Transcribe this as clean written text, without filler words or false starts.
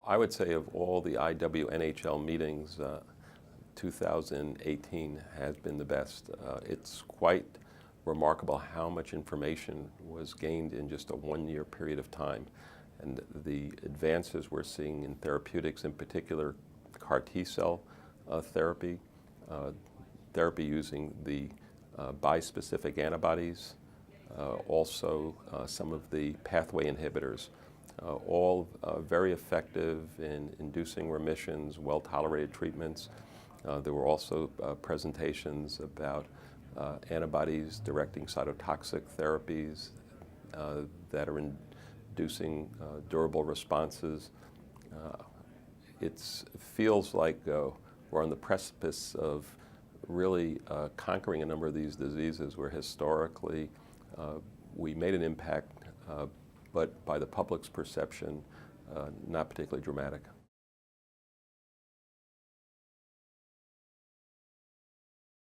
I would say of all the iwNHL meetings, 2018 has been the best. It's quite remarkable how much information was gained in just a one-year period of time. And the advances we're seeing in therapeutics, in particular CAR T-cell therapy, therapy using the bispecific antibodies, also some of the pathway inhibitors, all very effective in inducing remissions, well-tolerated treatments. There were also presentations about antibodies directing cytotoxic therapies that are inducing durable responses. It feels like we're on the precipice of really conquering a number of these diseases where historically we made an impact, but by the public's perception, not particularly dramatic.